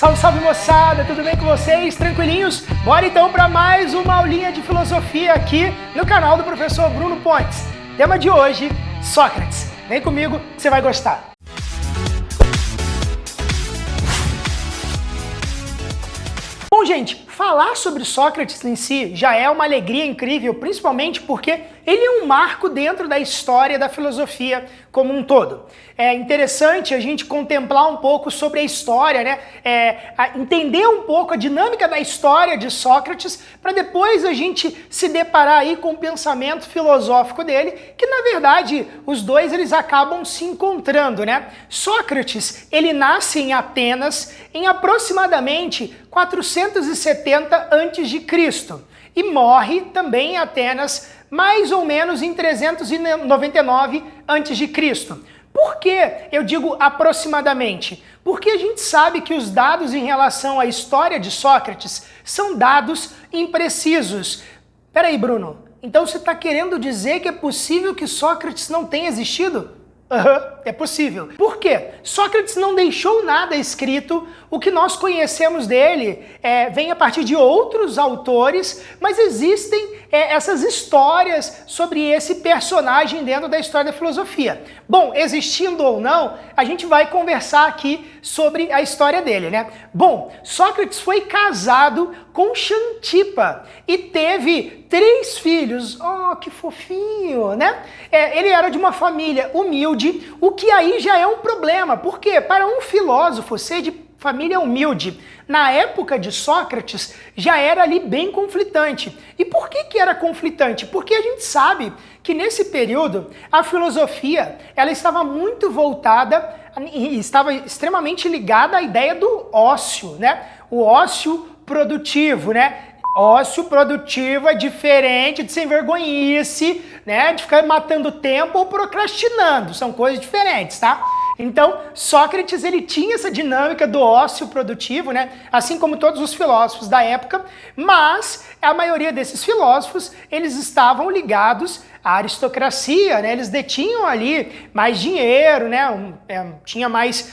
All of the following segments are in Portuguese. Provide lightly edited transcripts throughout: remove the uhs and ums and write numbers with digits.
Salve, salve moçada, tudo bem com vocês? Tranquilinhos? Bora então para mais uma aulinha de filosofia aqui no canal do professor Bruno Pontes. Tema de hoje, Sócrates. Vem comigo que você vai gostar. Bom, gente, falar sobre Sócrates em si já é uma alegria incrível, principalmente porque ele é um marco dentro da história da filosofia como um todo. É interessante a gente contemplar um pouco sobre a história, né? Entender um pouco a dinâmica da história de Sócrates, para depois a gente se deparar aí com o pensamento filosófico dele, que na verdade os dois eles acabam se encontrando, né? Sócrates, ele nasce em Atenas em aproximadamente 470 a.C. e morre também em Atenas mais ou menos em 399 a.C. Por que eu digo aproximadamente? Porque a gente sabe que os dados em relação à história de Sócrates são dados imprecisos. Peraí, Bruno, então você está querendo dizer que é possível que Sócrates não tenha existido? É possível. Por quê? Sócrates não deixou nada escrito, o que nós conhecemos dele vem a partir de outros autores, mas existem essas histórias sobre esse personagem dentro da história da filosofia. Bom, existindo ou não, a gente vai conversar aqui sobre a história dele, né? Bom, Sócrates foi casado com Xantipa e teve 3 filhos. Oh, que fofinho, né? Ele era de uma família humilde, o que aí já é um problema, porque para um filósofo ser de família humilde, na época de Sócrates, já era ali bem conflitante. E por que era conflitante? Porque a gente sabe que nesse período a filosofia ela estava muito voltada e estava extremamente ligada à ideia do ócio, né? O ócio produtivo, né? Ócio produtivo é diferente de sem vergonhice, né? De ficar matando tempo ou procrastinando, são coisas diferentes, tá? Então, Sócrates, ele tinha essa dinâmica do ócio produtivo, né? Assim como todos os filósofos da época, mas a maioria desses filósofos, eles estavam ligados à aristocracia, né? Eles detinham ali mais dinheiro, né? Tinha mais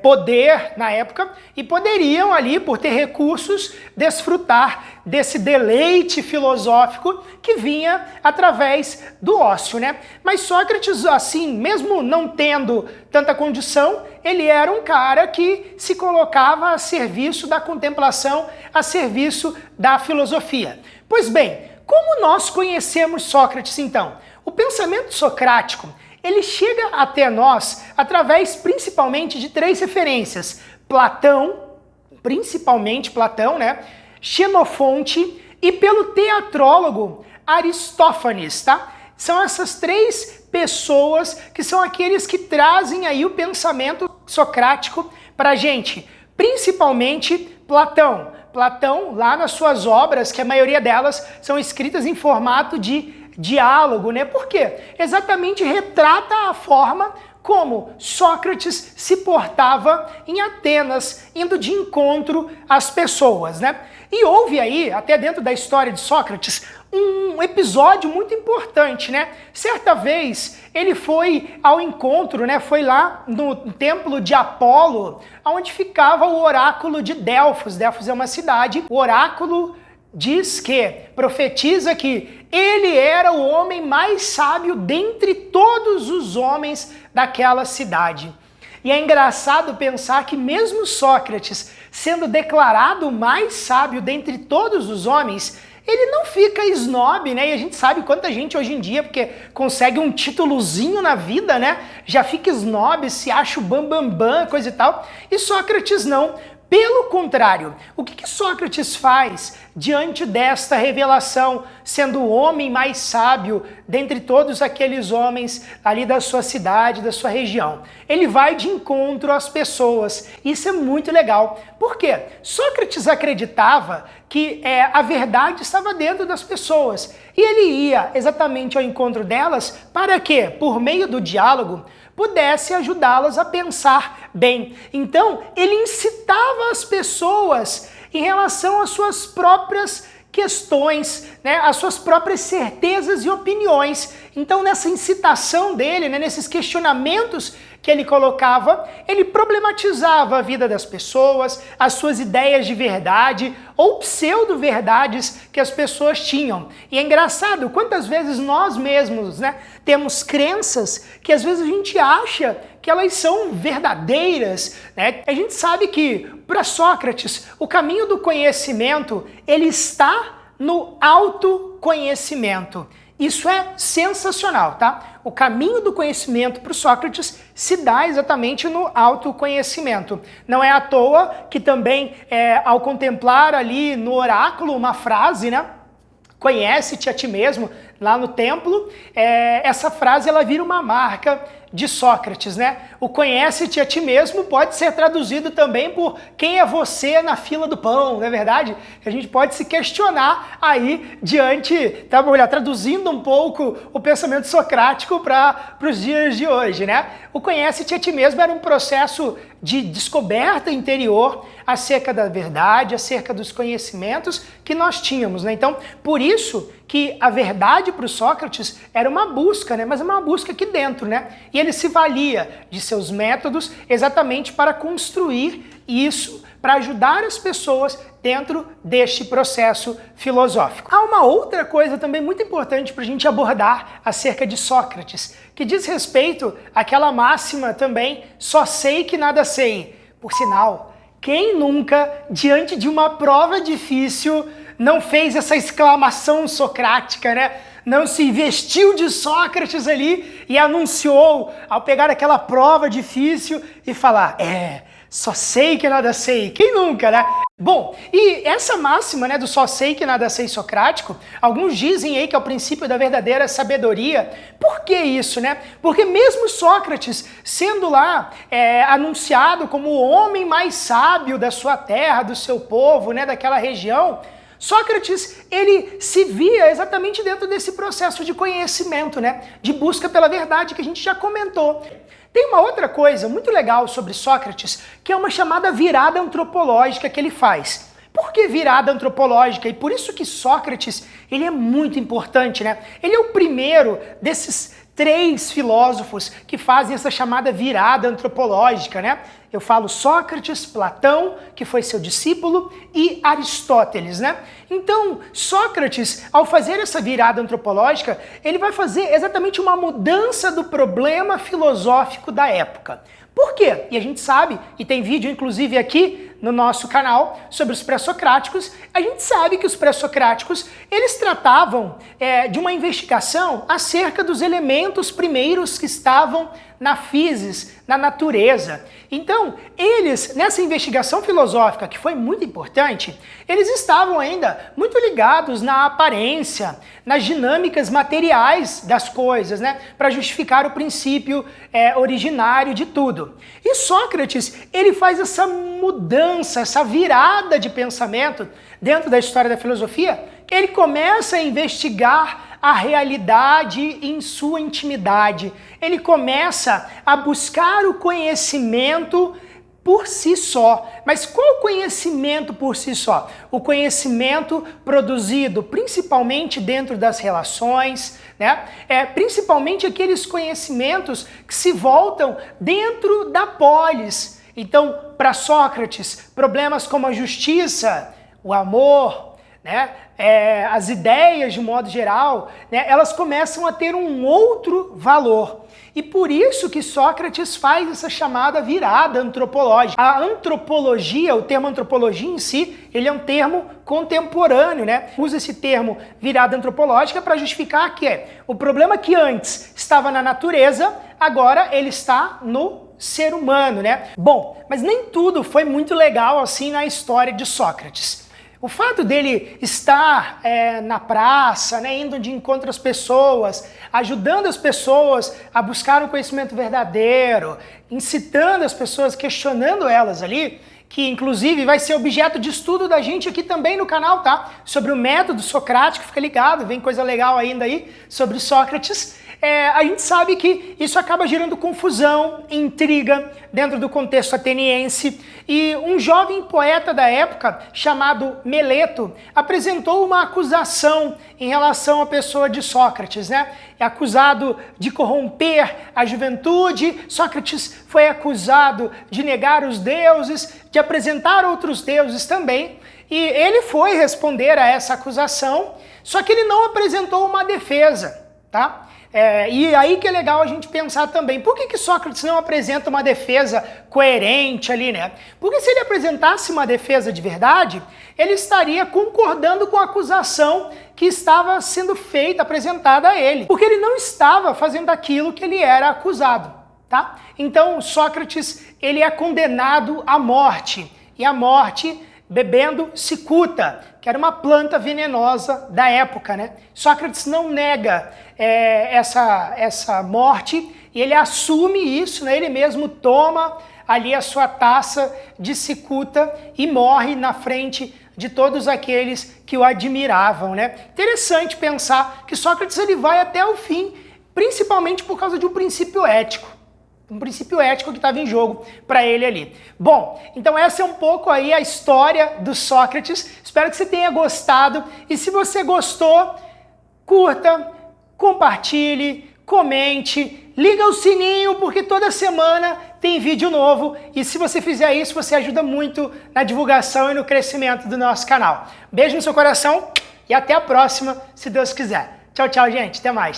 poder na época e poderiam ali, por ter recursos, desfrutar desse deleite filosófico que vinha através do ócio, né? Mas Sócrates, assim, mesmo não tendo tanta condição, ele era um cara que se colocava a serviço da contemplação, a serviço da filosofia. Pois bem, como nós conhecemos Sócrates então? O pensamento socrático, ele chega até nós através principalmente de 3 referências. Platão, principalmente Platão, né? Xenofonte e pelo teatrólogo Aristófanes, tá? São essas 3 pessoas que são aqueles que trazem aí o pensamento socrático pra gente, principalmente Platão. Platão, lá nas suas obras, que a maioria delas são escritas em formato de diálogo, né? Por quê? Exatamente retrata a forma como Sócrates se portava em Atenas, indo de encontro às pessoas, né? E houve aí, até dentro da história de Sócrates, um episódio muito importante, né? Certa vez ele foi ao encontro, né? Foi lá no templo de Apolo, onde ficava o oráculo de Delfos. Delfos é uma cidade. O oráculo diz que, profetiza que ele era o homem mais sábio dentre todos os homens daquela cidade. E é engraçado pensar que mesmo Sócrates, sendo declarado o mais sábio dentre todos os homens, ele não fica snob, né? E a gente sabe quanta gente hoje em dia, porque consegue um títulozinho na vida, né? Já fica snob, se acha o bambambam, coisa e tal. E Sócrates não. Pelo contrário, o que Sócrates faz diante desta revelação, sendo o homem mais sábio dentre todos aqueles homens ali da sua cidade, da sua região? Ele vai de encontro às pessoas. Isso é muito legal. Por quê? Sócrates acreditava que a verdade estava dentro das pessoas. E ele ia exatamente ao encontro delas para que, por meio do diálogo, pudesse ajudá-las a pensar bem. Então, ele incitava as pessoas em relação às suas próprias questões, né, as suas próprias certezas e opiniões. Então, nessa incitação dele, né, nesses questionamentos que ele colocava, ele problematizava a vida das pessoas, as suas ideias de verdade ou pseudo-verdades que as pessoas tinham. E é engraçado quantas vezes nós mesmos, né, temos crenças que às vezes a gente acha que elas são verdadeiras, né? A gente sabe que, para Sócrates, o caminho do conhecimento, ele está no autoconhecimento. Isso é sensacional, tá? O caminho do conhecimento para o Sócrates se dá exatamente no autoconhecimento. Não é à toa que também, ao contemplar ali no oráculo uma frase, né? Conhece-te a ti mesmo, lá no templo, essa frase ela vira uma marca de Sócrates, né? O conhece-te a ti mesmo pode ser traduzido também por quem é você na fila do pão, não é verdade? A gente pode se questionar aí diante, tá, traduzindo um pouco o pensamento socrático para os dias de hoje, né? O conhece-te a ti mesmo era um processo de descoberta interior acerca da verdade, acerca dos conhecimentos que nós tínhamos, né? Então, por isso que a verdade para o Sócrates era uma busca, né? Mas é uma busca aqui dentro, né? E ele se valia de seus métodos exatamente para construir isso, para ajudar as pessoas dentro deste processo filosófico. Há uma outra coisa também muito importante para a gente abordar acerca de Sócrates, que diz respeito àquela máxima também, só sei que nada sei. Por sinal, quem nunca, diante de uma prova difícil, não fez essa exclamação socrática, né? Não se vestiu de Sócrates ali e anunciou, ao pegar aquela prova difícil e falar, só sei que nada sei. Quem nunca, né? Bom, e essa máxima, né, do só sei que nada sei socrático, alguns dizem aí que é o princípio da verdadeira sabedoria. Por que isso, né? Porque mesmo Sócrates, sendo lá anunciado como o homem mais sábio da sua terra, do seu povo, né, daquela região, Sócrates, ele se via exatamente dentro desse processo de conhecimento, né? De busca pela verdade que a gente já comentou. Tem uma outra coisa muito legal sobre Sócrates, que é uma chamada virada antropológica que ele faz. Por que virada antropológica? E por isso que Sócrates, ele é muito importante, né? Ele é o primeiro desses 3 filósofos que fazem essa chamada virada antropológica, né? Eu falo Sócrates, Platão, que foi seu discípulo, e Aristóteles, né? Então, Sócrates, ao fazer essa virada antropológica, ele vai fazer exatamente uma mudança do problema filosófico da época. Por quê? E a gente sabe, e tem vídeo inclusive aqui no nosso canal sobre os pré-socráticos, a gente sabe que os pré-socráticos, eles tratavam de uma investigação acerca dos elementos primeiros que estavam na physis, na natureza. Então, eles, nessa investigação filosófica, que foi muito importante, eles estavam ainda muito ligados na aparência, nas dinâmicas materiais das coisas, né, para justificar o princípio originário de tudo. E Sócrates, ele faz essa mudança, essa virada de pensamento dentro da história da filosofia. Ele começa a investigar a realidade em sua intimidade. Ele começa a buscar o conhecimento por si só. Mas qual conhecimento por si só? O conhecimento produzido principalmente dentro das relações, né? Principalmente aqueles conhecimentos que se voltam dentro da polis. Então, para Sócrates, problemas como a justiça, o amor, né? As ideias de modo geral, né? Elas começam a ter um outro valor. E por isso que Sócrates faz essa chamada virada antropológica. A antropologia, o termo antropologia em si, ele é um termo contemporâneo, né? Usa esse termo virada antropológica para justificar que o problema que antes estava na natureza, agora ele está no ser humano, né? Bom, mas nem tudo foi muito legal assim na história de Sócrates. O fato dele estar na praça, né, indo de encontro às pessoas, ajudando as pessoas a buscar um conhecimento verdadeiro, incitando as pessoas, questionando elas ali, que inclusive vai ser objeto de estudo da gente aqui também no canal, tá? Sobre o método socrático, fica ligado, vem coisa legal ainda aí sobre Sócrates. a gente sabe que isso acaba gerando confusão, intriga dentro do contexto ateniense, e um jovem poeta da época, chamado Meleto, apresentou uma acusação em relação à pessoa de Sócrates, né? É acusado de corromper a juventude, Sócrates foi acusado de negar os deuses, de apresentar outros deuses também, e ele foi responder a essa acusação, só que ele não apresentou uma defesa, tá? E aí que é legal a gente pensar também, por que Sócrates não apresenta uma defesa coerente ali, né? Porque se ele apresentasse uma defesa de verdade, ele estaria concordando com a acusação que estava sendo feita, apresentada a ele. Porque ele não estava fazendo aquilo que ele era acusado, tá? Então Sócrates, ele é condenado à morte, e a morte bebendo cicuta, que era uma planta venenosa da época, né? Sócrates não nega essa morte, e ele assume isso, né? Ele mesmo toma ali a sua taça de cicuta e morre na frente de todos aqueles que o admiravam, né? Interessante pensar que Sócrates ele vai até o fim, principalmente por causa de um princípio ético. Um princípio ético que estava em jogo para ele ali. Bom, então essa é um pouco aí a história do Sócrates. Espero que você tenha gostado. E se você gostou, curta, compartilhe, comente, liga o sininho, porque toda semana tem vídeo novo. E se você fizer isso, você ajuda muito na divulgação e no crescimento do nosso canal. Beijo no seu coração e até a próxima, se Deus quiser. Tchau, tchau, gente. Até mais.